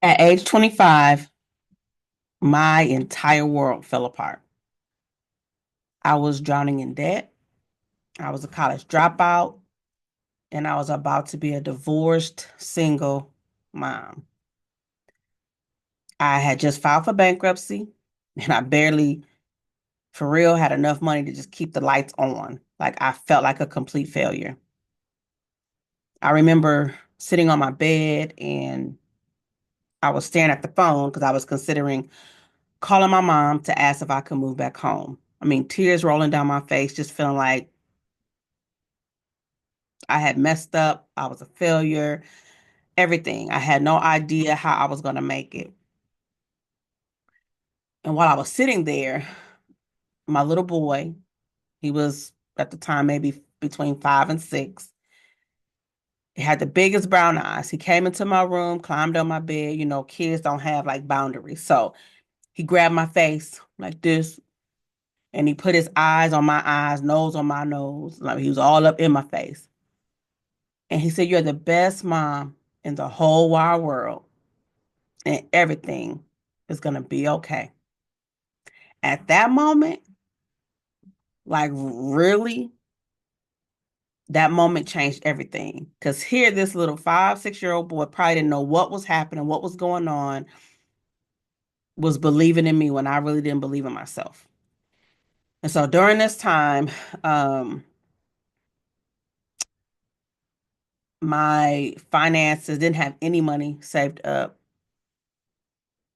At age 25, my entire world fell apart. I was drowning in debt. I was a college dropout, and I was about to be a divorced single mom. I had just filed for bankruptcy, and I barely, for real, had enough money to just keep the lights on. Like I felt like a complete failure. I remember sitting on my bed and I was staring at the phone because I was considering calling my mom to ask if I could move back home. I mean, tears rolling down my face, just feeling like I had messed up. I was a failure, everything. I had no idea how I was going to make it. And while I was sitting there, my little boy, he was at the time maybe between 5 and 6, he had the biggest brown eyes. He came into my room, climbed on my bed. You know, kids don't have like boundaries. So he grabbed my face like this and he put his eyes on my eyes, nose on my nose. Like he was all up in my face. And he said, "You're the best mom in the whole wide world, and everything is going to be okay." At that moment, like really, that moment changed everything. Because here, this little 5, 6 year old boy probably didn't know what was happening, what was going on, was believing in me when I really didn't believe in myself. And so during this time, um, my finances didn't have any money saved up.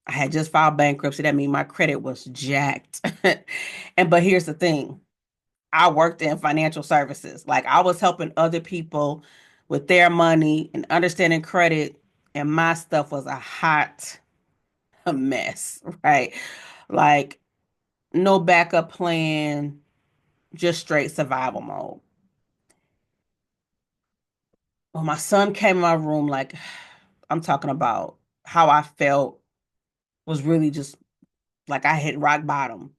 I had just filed bankruptcy. That means my credit was jacked. And but here's the thing. I worked in financial services. Like I was helping other people with their money and understanding credit, and my stuff was a hot mess, right? Like no backup plan, just straight survival mode. When my son came in my room, like I'm talking about how I felt was really just like I hit rock bottom,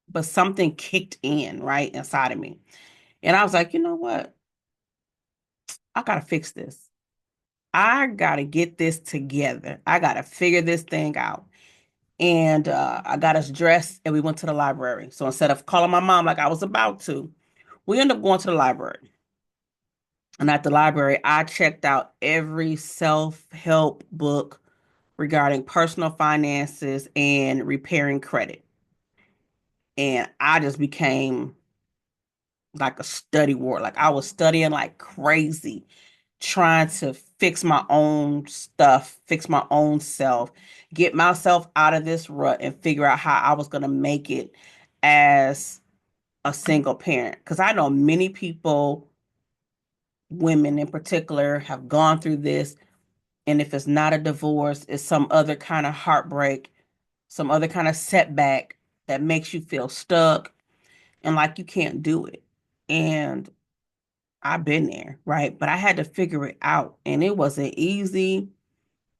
but something kicked in right inside of me. And I was like, you know what? I gotta fix this. I gotta get this together. I gotta figure this thing out. And I got us dressed and we went to the library. So instead of calling my mom like I was about to, we ended up going to the library. And at the library, I checked out every self-help book regarding personal finances and repairing credit. And I just became like a study ward. Like I was studying like crazy, trying to fix my own stuff, fix my own self, get myself out of this rut and figure out how I was going to make it as a single parent. Because I know many people, women in particular, have gone through this. And if it's not a divorce, it's some other kind of heartbreak, some other kind of setback that makes you feel stuck and like you can't do it. And I've been there, right? But I had to figure it out. And it wasn't easy.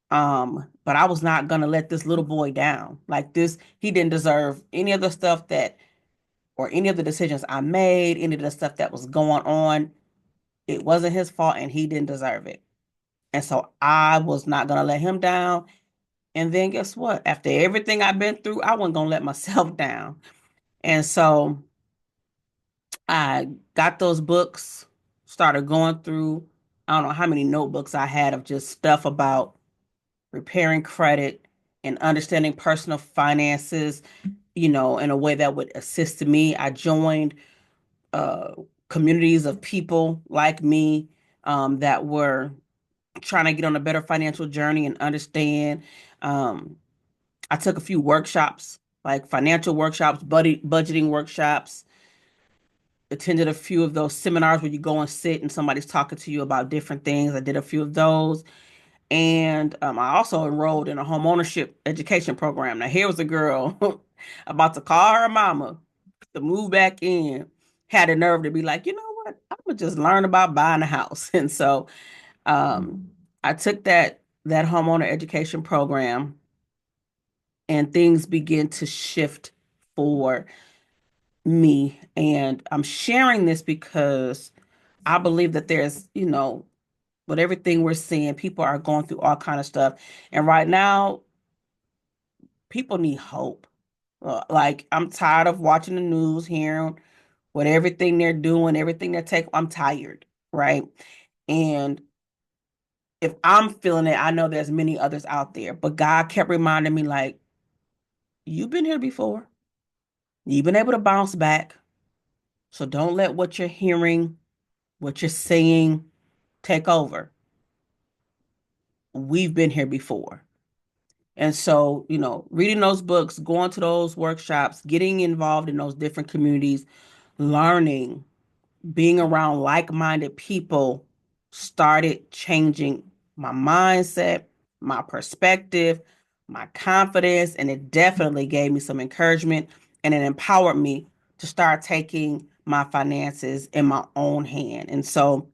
But I was not gonna let this little boy down. Like this, he didn't deserve any of the stuff that or any of the decisions I made, any of the stuff that was going on. It wasn't his fault and he didn't deserve it. And so I was not gonna let him down. And then guess what? After everything I've been through, I wasn't gonna let myself down. And so I got those books, started going through, I don't know how many notebooks I had of just stuff about repairing credit and understanding personal finances, in a way that would assist me. I joined uh, communities of people like me that were trying to get on a better financial journey and understand. Um, I took a few workshops, like financial workshops, budgeting workshops, attended a few of those seminars where you go and sit and somebody's talking to you about different things. I did a few of those. And I also enrolled in a home ownership education program. Now, here was a girl about to call her mama to move back in, had the nerve to be like, you know what? I'm gonna just learn about buying a house. And so I took that homeowner education program, and things began to shift for me. And I'm sharing this because I believe that there's, with everything we're seeing, people are going through all kind of stuff. And right now, people need hope. Like I'm tired of watching the news, hearing what everything they're doing, everything they take. I'm tired, right? And if I'm feeling it, I know there's many others out there. But God kept reminding me, like, you've been here before. You've been able to bounce back. So don't let what you're hearing, what you're seeing take over. We've been here before. And so, reading those books, going to those workshops, getting involved in those different communities, learning, being around like-minded people started changing my mindset, my perspective, my confidence, and it definitely gave me some encouragement and it empowered me to start taking my finances in my own hand. And so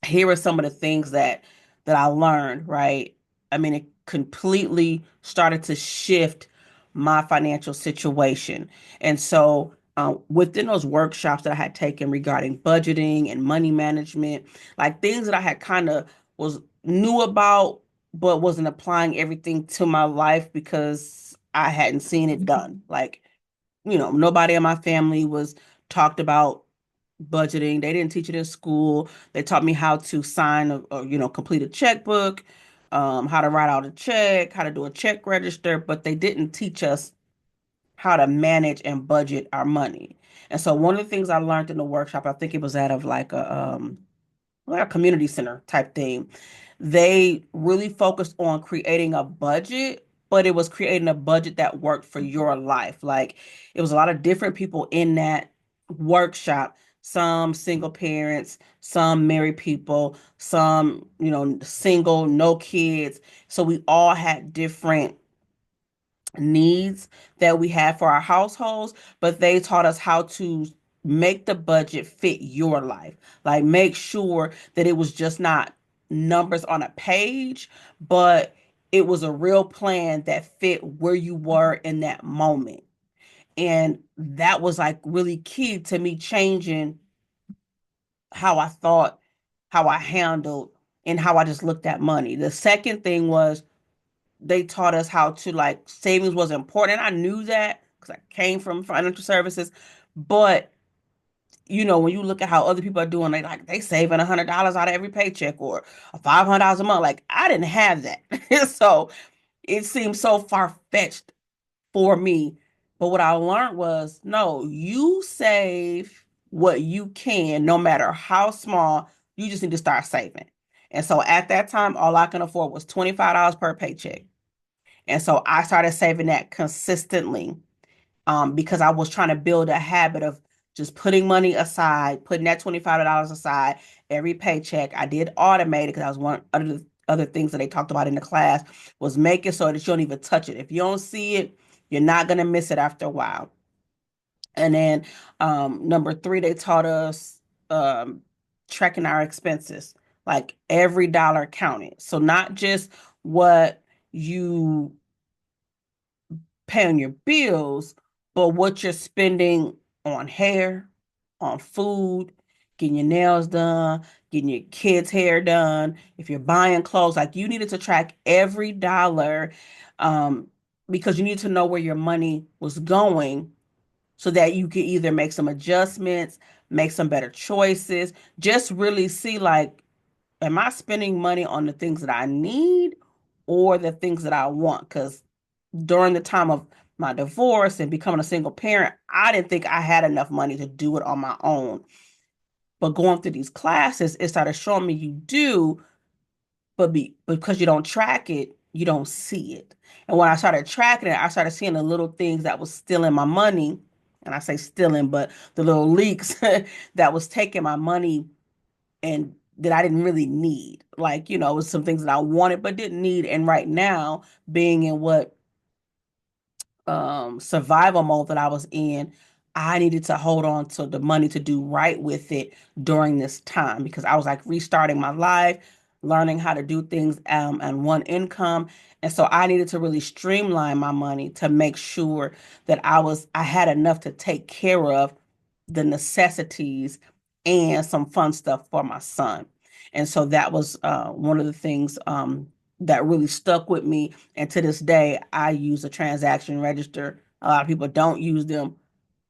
here are some of the things that I learned, right? I mean, it completely started to shift my financial situation. And so, within those workshops that I had taken regarding budgeting and money management, like things that I had kind of was knew about, but wasn't applying everything to my life because I hadn't seen it done. Like, nobody in my family was talked about budgeting. They didn't teach it in school. They taught me how to sign complete a checkbook, how to write out a check, how to do a check register, but they didn't teach us how to manage and budget our money. And so one of the things I learned in the workshop, I think it was out of like a community center type thing. They really focused on creating a budget, but it was creating a budget that worked for your life. Like it was a lot of different people in that workshop, some single parents, some married people, some, single, no kids. So we all had different needs that we had for our households, but they taught us how to make the budget fit your life. Like make sure that it was just not numbers on a page, but it was a real plan that fit where you were in that moment. And that was like really key to me changing how I thought, how I handled, and how I just looked at money. The second thing was they taught us how to like savings was important. I knew that because I came from financial services. But when you look at how other people are doing, they saving $100 out of every paycheck or $500 a month. Like I didn't have that. So it seemed so far-fetched for me. But what I learned was no, you save what you can, no matter how small, you just need to start saving. And so at that time, all I can afford was $25 per paycheck. And so I started saving that consistently because I was trying to build a habit of just putting money aside, putting that $25 aside every paycheck. I did automate it because I was one of the other things that they talked about in the class was make it so that you don't even touch it. If you don't see it, you're not going to miss it after a while. And then number three, they taught us um, tracking our expenses, like every dollar counted. So not just what you pay on your bills, but what you're spending on hair, on food, getting your nails done, getting your kids' hair done. If you're buying clothes, like you needed to track every dollar um, because you need to know where your money was going so that you could either make some adjustments, make some better choices, just really see like, am I spending money on the things that I need or the things that I want? Because during the time of my divorce and becoming a single parent, I didn't think I had enough money to do it on my own. But going through these classes, it started showing me you do, but because you don't track it, you don't see it. And when I started tracking it, I started seeing the little things that was stealing my money. And I say stealing, but the little leaks that was taking my money and that I didn't really need. Like, it was some things that I wanted but didn't need. And right now, being in what survival mode that I was in, I needed to hold on to the money to do right with it during this time because I was like restarting my life, learning how to do things on one income. And so I needed to really streamline my money to make sure that I had enough to take care of the necessities and some fun stuff for my son. And so that was one of the things that really stuck with me. And to this day, I use a transaction register. A lot of people don't use them.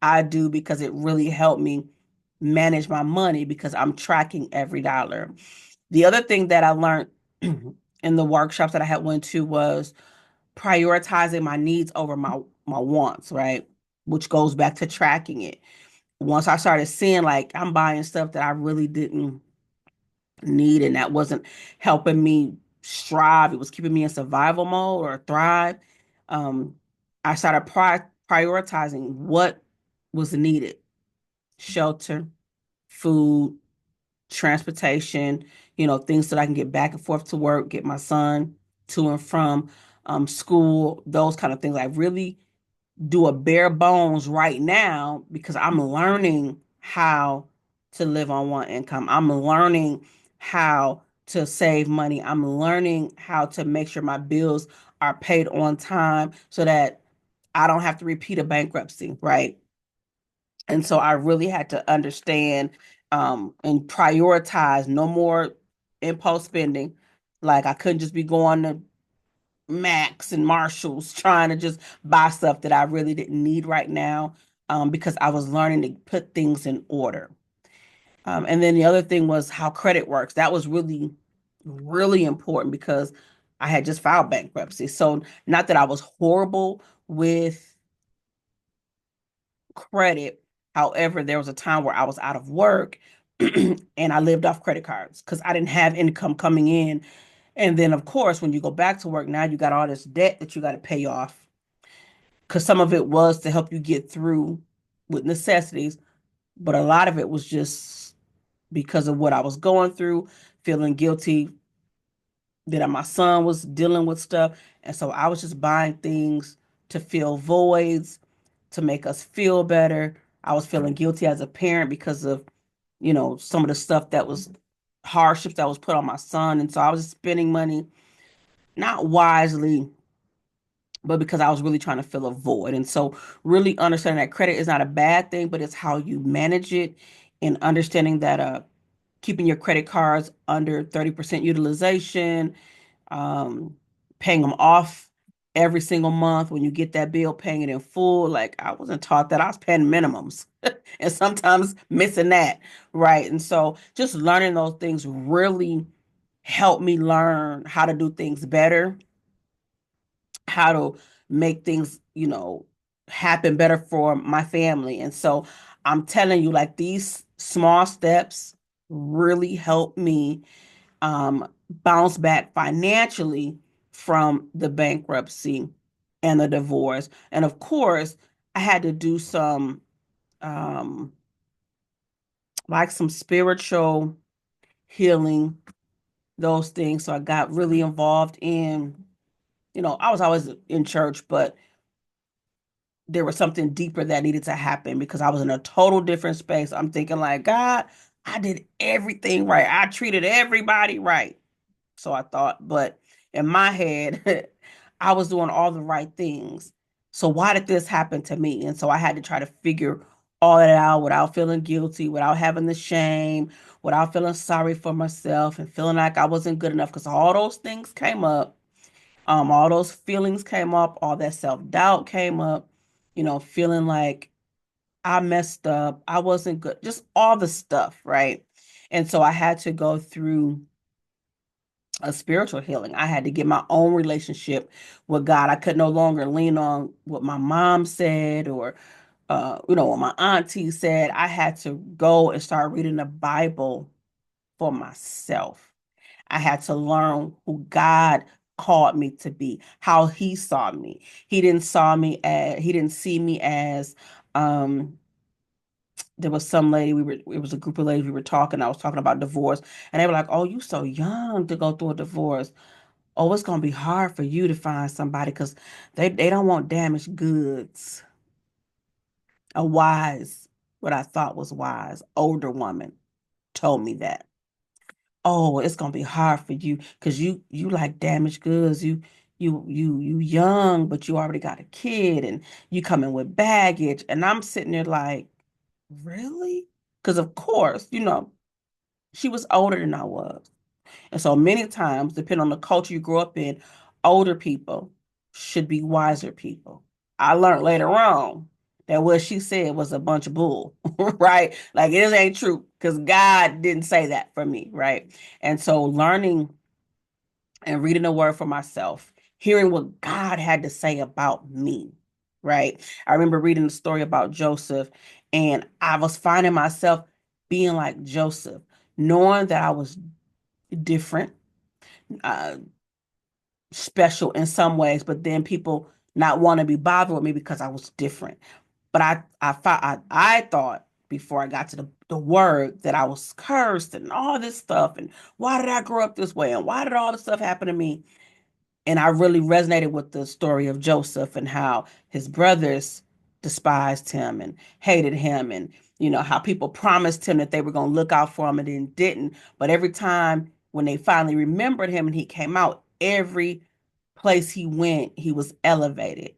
I do because it really helped me manage my money because I'm tracking every dollar. The other thing that I learned in the workshops that I had went to was prioritizing my needs over my wants, right? Which goes back to tracking it. Once I started seeing like I'm buying stuff that I really didn't need and that wasn't helping me strive, it was keeping me in survival mode or thrive. Um, I started prioritizing what was needed: shelter, food, transportation, things that I can get back and forth to work, get my son to and from school, those kind of things. I really do a bare bones right now because I'm learning how to live on one income. I'm learning how to save money. I'm learning how to make sure my bills are paid on time so that I don't have to repeat a bankruptcy, right? And so I really had to understand and prioritize no more impulse spending. Like I couldn't just be going to Max and Marshalls trying to just buy stuff that I really didn't need right now because I was learning to put things in order. And then the other thing was how credit works. That was really, really important because I had just filed bankruptcy. So not that I was horrible with credit. However, there was a time where I was out of work and I lived off credit cards because I didn't have income coming in. And then, of course, when you go back to work, now you got all this debt that you got to pay off because some of it was to help you get through with necessities, but a lot of it was just because of what I was going through, feeling guilty that my son was dealing with stuff. And so I was just buying things to fill voids, to make us feel better. I was feeling guilty as a parent because of, some of the stuff that was hardships that was put on my son. And so I was just spending money, not wisely, but because I was really trying to fill a void. And so really understanding that credit is not a bad thing, but it's how you manage it and understanding that keeping your credit cards under 30% utilization, um, paying them off every single month when you get that bill, paying it in full. Like I wasn't taught that. I was paying minimums and sometimes missing that, right? And so just learning those things really helped me learn how to do things better, how to make things, happen better for my family. And so I'm telling you, like these small steps really help me bounce back financially from the bankruptcy and the divorce. And of course, I had to do um, like some spiritual healing, those things. So I got really involved in, I was always in church, but there was something deeper that needed to happen because I was in a total different space. I'm thinking like, God, I did everything right. I treated everybody right. So I thought, but in my head, I was doing all the right things. So why did this happen to me? And so I had to try to figure all that out without feeling guilty, without having the shame, without feeling sorry for myself and feeling like I wasn't good enough because all those things came up. All those feelings came up, all that self-doubt came up, feeling like I messed up, I wasn't good, just all the stuff, right? And so I had to go through a spiritual healing. I had to get my own relationship with God. I could no longer lean on what my mom said or what my auntie said. I had to go and start reading the Bible for myself. I had to learn who God called me to be, how he saw me. He didn't see me as there was some lady it was a group of ladies we were talking. I was talking about divorce, and they were like, "Oh, you so young to go through a divorce. Oh, it's gonna be hard for you to find somebody because they don't want damaged goods." A wise, what I thought was wise, older woman told me that. Oh, it's gonna be hard for you because you like damaged goods. You young, but you already got a kid and you coming with baggage. And I'm sitting there like, really? Because of course, she was older than I was. And so many times, depending on the culture you grew up in, older people should be wiser people. I learned later on that what she said was a bunch of bull, right? Like it just ain't true because God didn't say that for me, right? And so learning and reading the word for myself, hearing what God had to say about me, right? I remember reading the story about Joseph, and I was finding myself being like Joseph, knowing that I was different, uh, special in some ways, but then people not want to be bothered with me because I was different. But I thought before I got to the word that I was cursed and all this stuff, and why did I grow up this way, and why did all this stuff happen to me? And I really resonated with the story of Joseph and how his brothers despised him and hated him, and how people promised him that they were going to look out for him and then didn't. But every time when they finally remembered him and he came out, every place he went, he was elevated.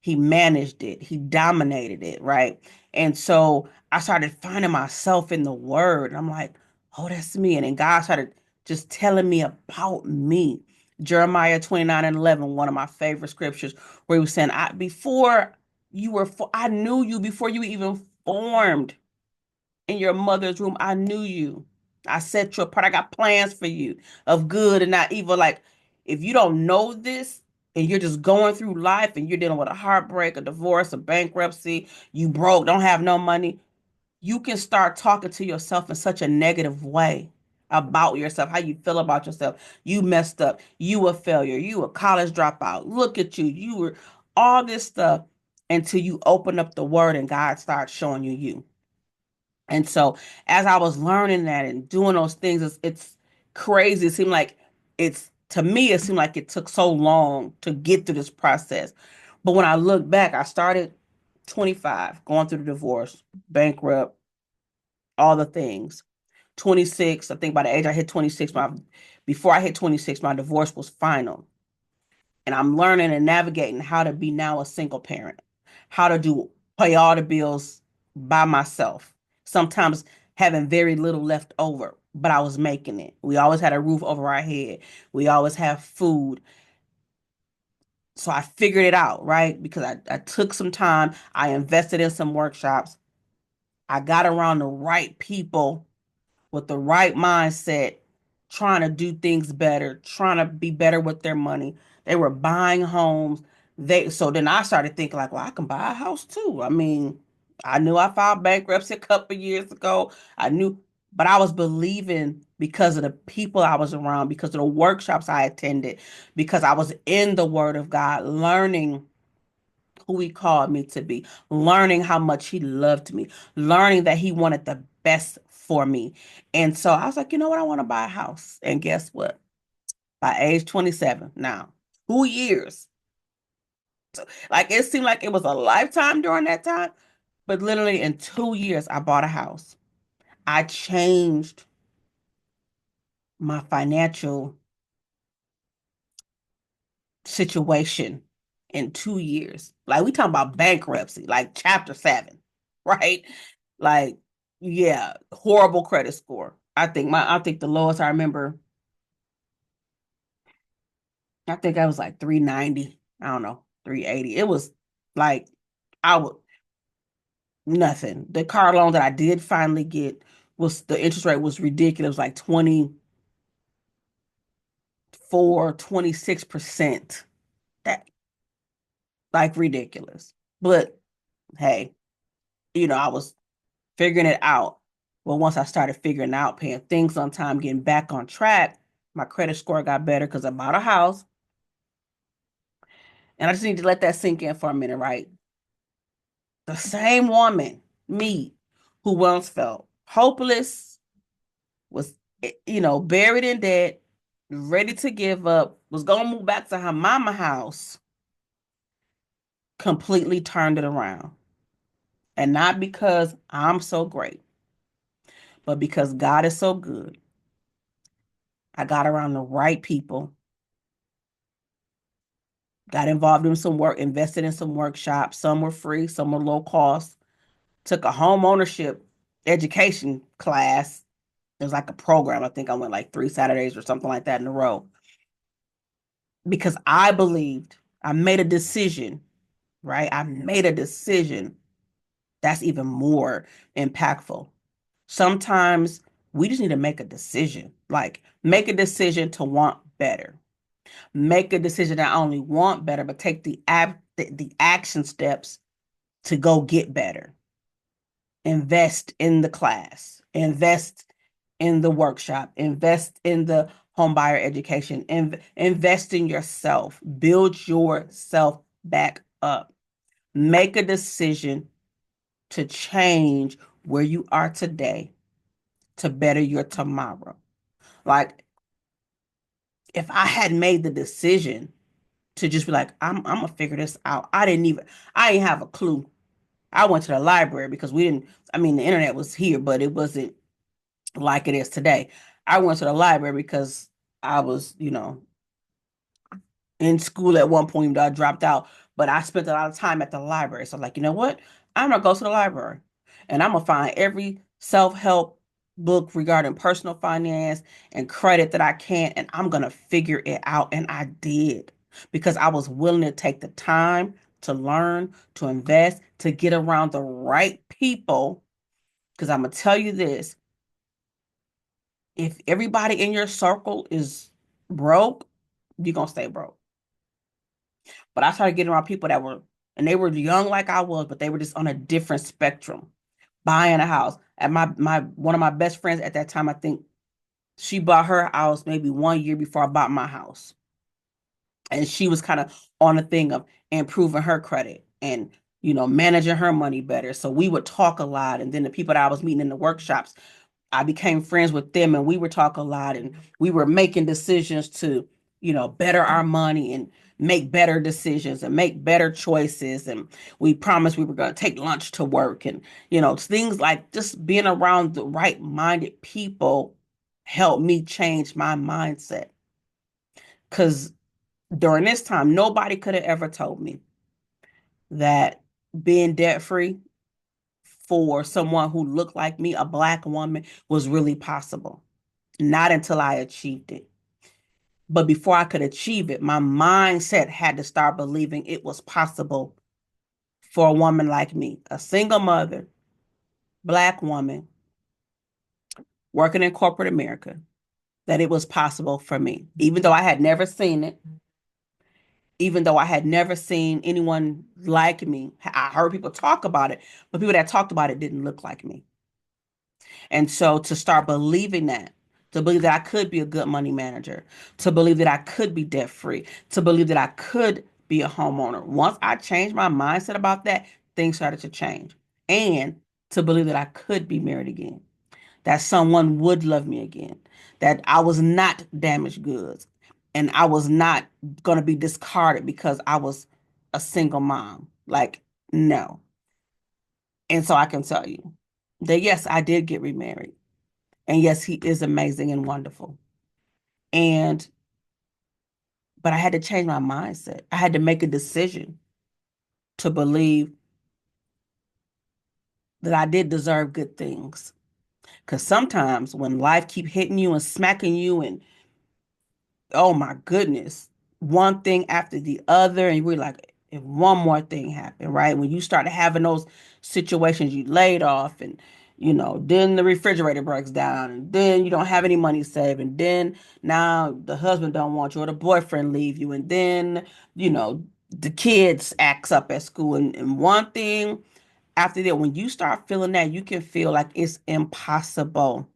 He managed it. He dominated it, right? And so I started finding myself in the word. And I'm like, oh, that's me. And then God started just telling me about me. Jeremiah 29:11, one of my favorite scriptures, where he was saying, before you were, I knew you before you even formed in your mother's womb. I knew you. I set you apart. I got plans for you of good and not evil. Like, if you don't know this and you're just going through life and you're dealing with a heartbreak, a divorce, a bankruptcy, you broke, don't have no money, you can start talking to yourself in such a negative way about yourself, how you feel about yourself. You messed up. You a failure. You a college dropout. Look at you. You were all this stuff until you open up the word and God starts showing you you. And so as I was learning that and doing those things, it's crazy. It seemed like to me, it seemed like it took so long to get through this process. But when I look back, I started 25, going through the divorce, bankrupt, all the things. 26, I think by the age I hit 26, before I hit 26, my divorce was final. And I'm learning and navigating how to be now a single parent, how to pay all the bills by myself. Sometimes having very little left over, but I was making it. We always had a roof over our head. We always have food. So I figured it out, right? Because I took some time. I invested in some workshops. I got around the right people with the right mindset, trying to do things better, trying to be better with their money. They were buying homes. So then I started thinking like, well, I can buy a house too. I mean, I knew I filed bankruptcy a couple of years ago. I knew, but I was believing because of the people I was around, because of the workshops I attended, because I was in the Word of God, learning who he called me to be, learning how much he loved me, learning that he wanted the best for me. And so I was like, you know what? I want to buy a house. And guess what? By age 27, now, 2 years. Like it seemed like it was a lifetime during that time, but literally in 2 years, I bought a house. I changed my financial situation in 2 years. Like we talking about bankruptcy, like chapter 7, right? Like, yeah, horrible credit score. I think the lowest I remember, I think I was like 390. I don't know, 380. It was like I would nothing. The car loan that I did finally get was the interest rate was ridiculous. It was like 24, 26%. That like ridiculous. But hey, I was figuring it out. Well, once I started figuring out paying things on time, getting back on track, my credit score got better because I bought a house. And I just need to let that sink in for a minute, right? The same woman, me, who once felt hopeless, was, buried in debt, ready to give up, was going to move back to her mama house, completely turned it around. And not because I'm so great, but because God is so good. I got around the right people, got involved in some work, invested in some workshops. Some were free, some were low cost. Took a home ownership education class. It was like a program. I think I went like 3 Saturdays or something like that in a row because I believed I made a decision, right? I made a decision that's even more impactful. Sometimes we just need to make a decision, like make a decision to want better. Make a decision not only want better, but take the action steps to go get better. Invest in the class, invest in the workshop, invest in the home buyer education, invest in yourself, build yourself back up. Make a decision to change where you are today to better your tomorrow. Like if I had made the decision to just be like, I'm gonna figure this out. I didn't have a clue. I went to the library because we didn't, I mean, the internet was here, but it wasn't like it is today. I went to the library because I was, in school at one point, I dropped out, but I spent a lot of time at the library. So, like, you know what? I'm gonna go to the library and I'm gonna find every self-help book regarding personal finance and credit that I can, and I'm gonna figure it out. And I did because I was willing to take the time to learn, to invest, to get around the right people. Because I'm gonna tell you this, if everybody in your circle is broke, you're gonna stay broke. But I started getting around people that were, and they were young like I was, but they were just on a different spectrum, buying a house. And my one of my best friends at that time, I think she bought her house maybe 1 year before I bought my house. And she was kind of on the thing of improving her credit and managing her money better. So we would talk a lot. And then the people that I was meeting in the workshops, I became friends with them and we would talk a lot and we were making decisions to, better our money and make better decisions and make better choices. And we promised we were going to take lunch to work and, things like just being around the right minded people helped me change my mindset. Because during this time, nobody could have ever told me that being debt free for someone who looked like me, a Black woman, was really possible. Not until I achieved it. But before I could achieve it, my mindset had to start believing it was possible for a woman like me, a single mother, Black woman, working in corporate America, that it was possible for me. Even though I had never seen it, even though I had never seen anyone like me, I heard people talk about it, but people that talked about it didn't look like me. And so to start believing that, to believe that I could be a good money manager, to believe that I could be debt free, to believe that I could be a homeowner. Once I changed my mindset about that, things started to change. And to believe that I could be married again, that someone would love me again, that I was not damaged goods, and I was not going to be discarded because I was a single mom. Like, no. And so I can tell you that yes, I did get remarried. And yes, he is amazing and wonderful. And, but I had to change my mindset. I had to make a decision to believe that I did deserve good things. Because sometimes when life keep hitting you and smacking you and oh my goodness, one thing after the other, and we're like, if one more thing happened, right? When you start having those situations, you laid off, and then the refrigerator breaks down, and then you don't have any money saved, and then now the husband don't want you or the boyfriend leave you, and then the kids acts up at school, and one thing after that, when you start feeling that, you can feel like it's impossible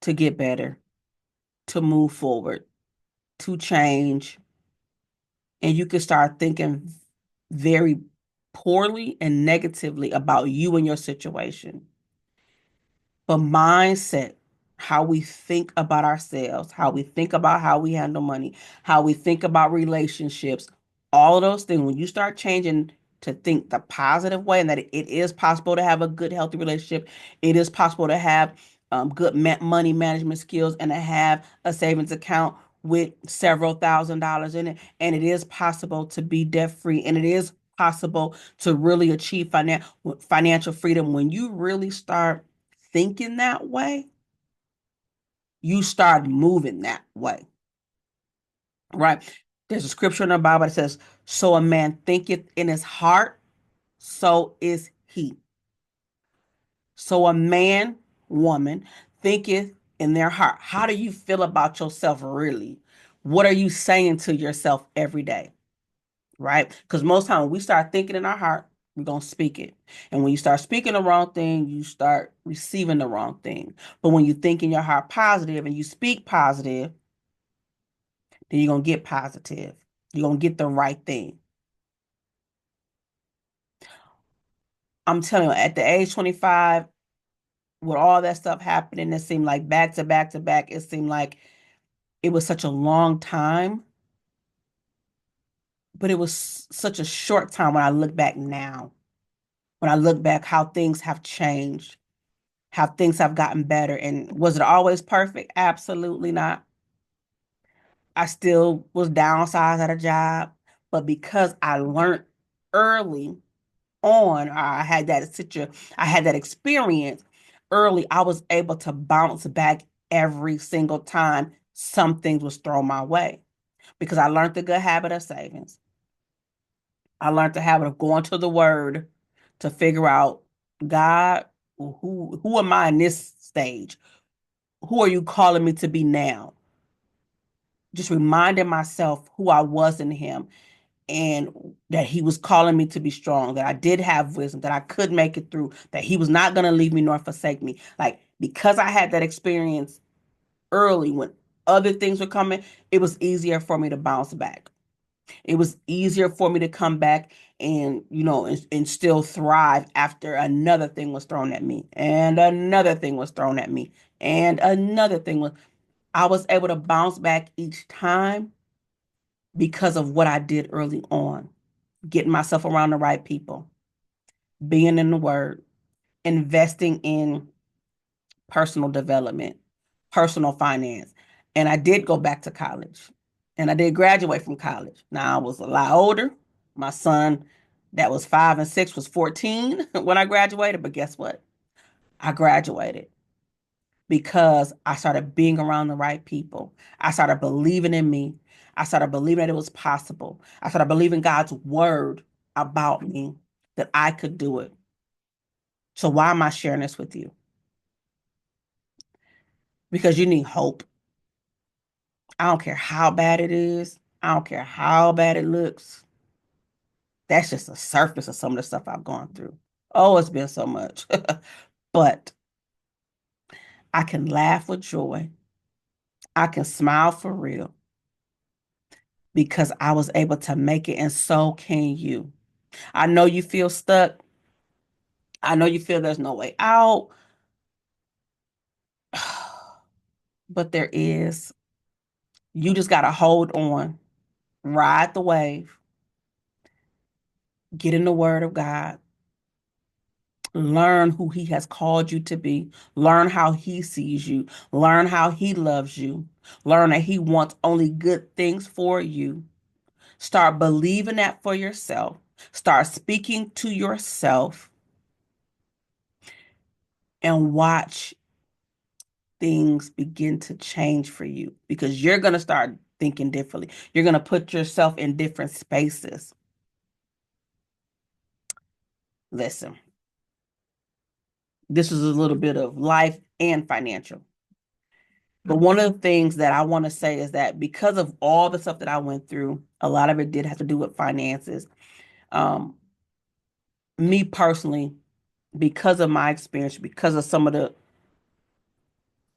to get better, to move forward, to change, and you can start thinking very poorly and negatively about you and your situation. But mindset, how we think about ourselves, how we think about how we handle money, how we think about relationships, all of those things, when you start changing to think the positive way and that it is possible to have a good, healthy relationship, it is possible to have good money management skills and to have a savings account with several $1,000s in it. And it is possible to be debt free and it is possible to really achieve financial freedom when you really start thinking that way, you start moving that way, right? There's a scripture in the Bible that says, so a man thinketh in his heart, so is he. So a man, woman, thinketh in their heart. How do you feel about yourself really? What are you saying to yourself every day? Right? Because most time when we start thinking in our heart, we're gonna speak it. And when you start speaking the wrong thing, you start receiving the wrong thing. But when you think in your heart positive and you speak positive, then you're gonna get positive. You're gonna get the right thing. I'm telling you, at the age 25, with all that stuff happening, it seemed like back to back to back, it seemed like it was such a long time, but it was such a short time when I look back now. When I look back how things have changed, how things have gotten better. And was it always perfect? Absolutely not. I still was downsized at a job, but because I learned early on, I had that experience early, I was able to bounce back every single time some things was thrown my way because I learned the good habit of savings. I learned the habit of going to the word to figure out, God, who am I in this stage? Who are you calling me to be now? Just reminding myself who I was in him and that he was calling me to be strong, that I did have wisdom, that I could make it through, that he was not going to leave me nor forsake me. Like, because I had that experience early when other things were coming, it was easier for me to bounce back. It was easier for me to come back and, and still thrive after another thing was thrown at me and another thing was thrown at me and another thing was, I was able to bounce back each time because of what I did early on, getting myself around the right people, being in the word, investing in personal development, personal finance. And I did go back to college and I did graduate from college. Now I was a lot older. My son that was 5 and 6 was 14 when I graduated. But guess what? I graduated because I started being around the right people. I started believing in me. I started believing that it was possible. I started believing God's word about me that I could do it. So why am I sharing this with you? Because you need hope. I don't care how bad it is. I don't care how bad it looks. That's just the surface of some of the stuff I've gone through. Oh, it's been so much. But I can laugh with joy. I can smile for real because I was able to make it, and so can you. I know you feel stuck. I know you feel there's no way out, but there is. You just got to hold on, ride the wave, get in the word of God, learn who he has called you to be, learn how he sees you, learn how he loves you, learn that he wants only good things for you. Start believing that for yourself. Start speaking to yourself and watch things begin to change for you because you're going to start thinking differently. You're going to put yourself in different spaces. Listen, this is a little bit of life and financial. But one of the things that I want to say is that because of all the stuff that I went through, a lot of it did have to do with finances. Um, Me personally, because of my experience, because of some of the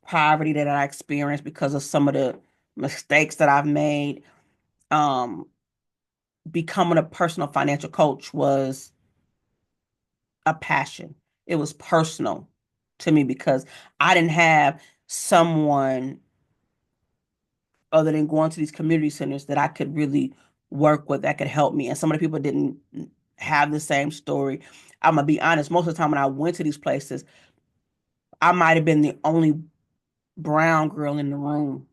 poverty that I experienced, because of some of the mistakes that I've made, um, becoming a personal financial coach was a passion. It was personal to me because I didn't have someone other than going to these community centers that I could really work with that could help me. And some of the people didn't have the same story. I'm gonna be honest, most of the time when I went to these places, I might have been the only brown girl in the room.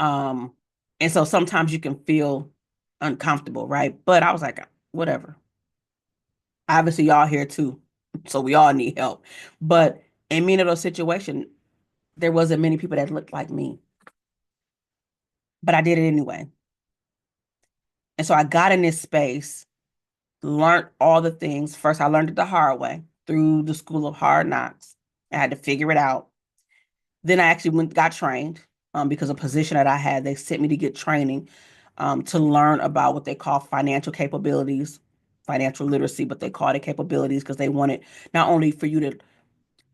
Um, and so sometimes you can feel uncomfortable, right? But I was like, whatever. Obviously, y'all here too. So we all need help. But in many of those situations, there wasn't many people that looked like me, but I did it anyway. And so I got in this space, learned all the things. First, I learned it the hard way through the school of hard knocks. I had to figure it out. Then I actually got trained because a position that I had, they sent me to get training to learn about what they call financial capabilities, financial literacy, but they called it capabilities because they wanted not only for you to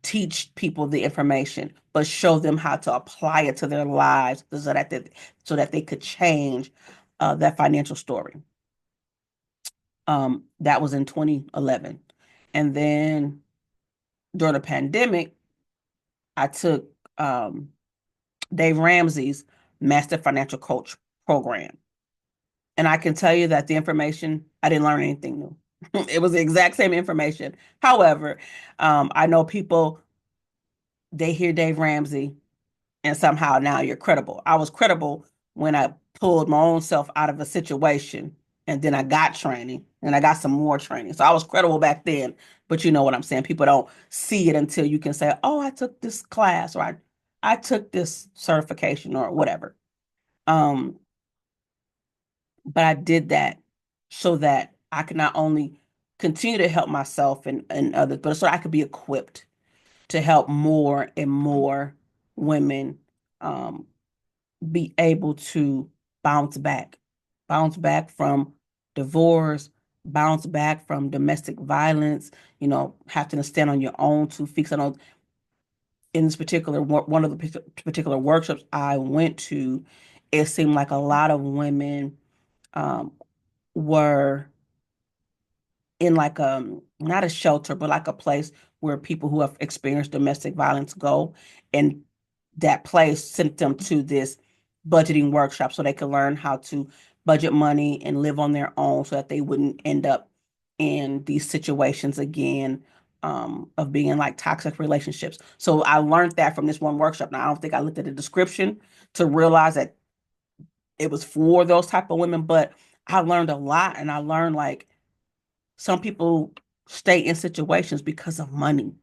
teach people the information, but show them how to apply it to their lives so that they could change that financial story. That was in 2011. And then during the pandemic, I took Dave Ramsey's Master Financial Coach program. And I can tell you that the information, I didn't learn anything new. It was the exact same information. However, I know people, they hear Dave Ramsey and somehow now you're credible. I was credible when I pulled my own self out of a situation and then I got training and I got some more training. So I was credible back then, but you know what I'm saying? People don't see it until you can say, oh, I took this class or I took this certification or whatever. Um, but I did that so that I could not only continue to help myself and others, but so I could be equipped to help more and more women um, be able to bounce back, bounce back from divorce, bounce back from domestic violence, having to stand on your own 2 feet. 'Cause I know in this particular one of the particular workshops I went to, it seemed like a lot of women um, were in like not a shelter, but like a place where people who have experienced domestic violence go, and that place sent them to this budgeting workshop so they could learn how to budget money and live on their own so that they wouldn't end up in these situations again of being in like toxic relationships. So I learned that from this one workshop. Now I don't think I looked at the description to realize that it was for those type of women, but I learned a lot, and I learned like some people stay in situations because of money.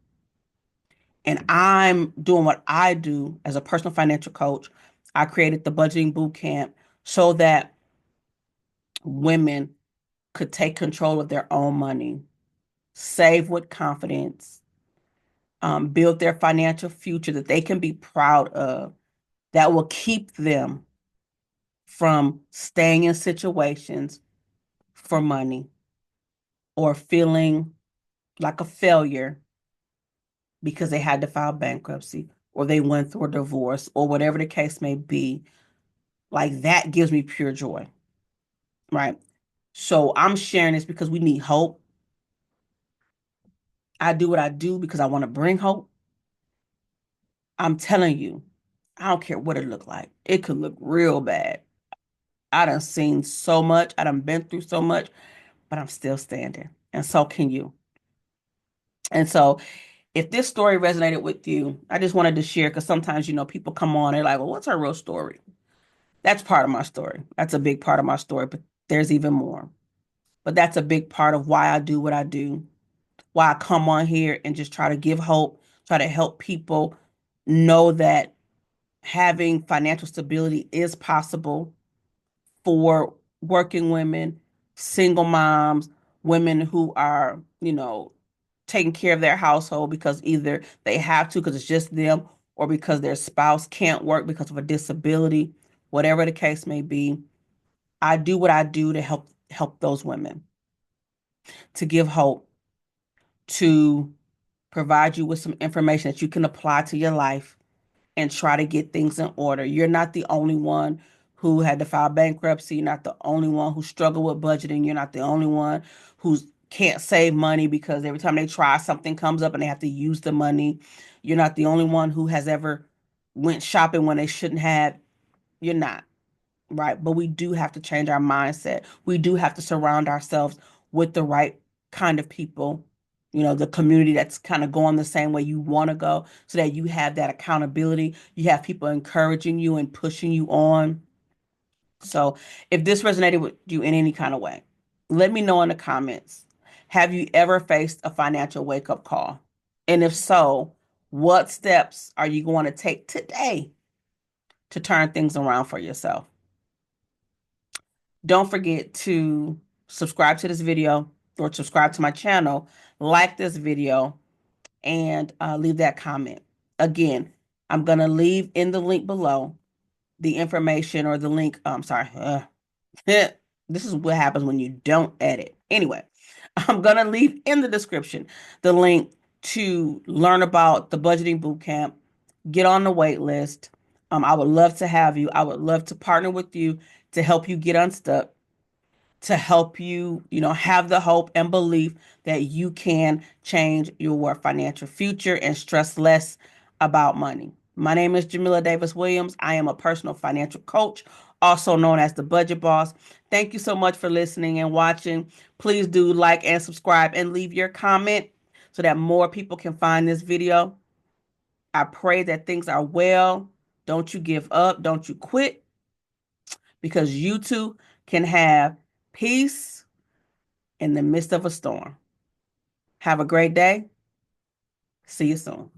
And I'm doing what I do as a personal financial coach. I created the budgeting boot camp so that women could take control of their own money, save with confidence, build their financial future that they can be proud of, that will keep them from staying in situations for money or feeling like a failure because they had to file bankruptcy or they went through a divorce or whatever the case may be. Like that gives me pure joy, right? So I'm sharing this because we need hope. I do what I do because I want to bring hope. I'm telling you, I don't care what it look like. It could look real bad. I done seen so much. I done been through so much, but I'm still standing. And so can you. And so if this story resonated with you, I just wanted to share because sometimes, people come on, they're like, well, what's her real story? That's part of my story. That's a big part of my story, but there's even more. But that's a big part of why I do what I do, why I come on here and just try to give hope, try to help people know that having financial stability is possible for working women, single moms, women who are, taking care of their household because either they have to because it's just them or because their spouse can't work because of a disability, whatever the case may be. I do what I do to help those women, to give hope, to provide you with some information that you can apply to your life and try to get things in order. You're not the only one who had to file bankruptcy. You're not the only one who struggled with budgeting. You're not the only one who can't save money because every time they try, something comes up and they have to use the money. You're not the only one who has ever went shopping when they shouldn't have. You're not. Right. But we do have to change our mindset. We do have to surround ourselves with the right kind of people, the community that's kind of going the same way you want to go so that you have that accountability. You have people encouraging you and pushing you on. So if this resonated with you in any kind of way, let me know in the comments. Have you ever faced a financial wake-up call? And if so, what steps are you going to take today to turn things around for yourself? Don't forget to subscribe to this video or subscribe to my channel, like this video, and leave that comment. Again, I'm going to leave in the link below the information or the link. I'm sorry. This is what happens when you don't edit. Anyway, I'm going to leave in the description the link to learn about the budgeting bootcamp, get on the wait list. I would love to have you. I would love to partner with you to help you get unstuck, to help you, have the hope and belief that you can change your financial future and stress less about money. My name is Jamila Davis Williams. I am a personal financial coach, also known as the Budget Boss. Thank you so much for listening and watching. Please do like and subscribe and leave your comment so that more people can find this video. I pray that things are well. Don't you give up. Don't you quit, because you too can have peace in the midst of a storm. Have a great day. See you soon.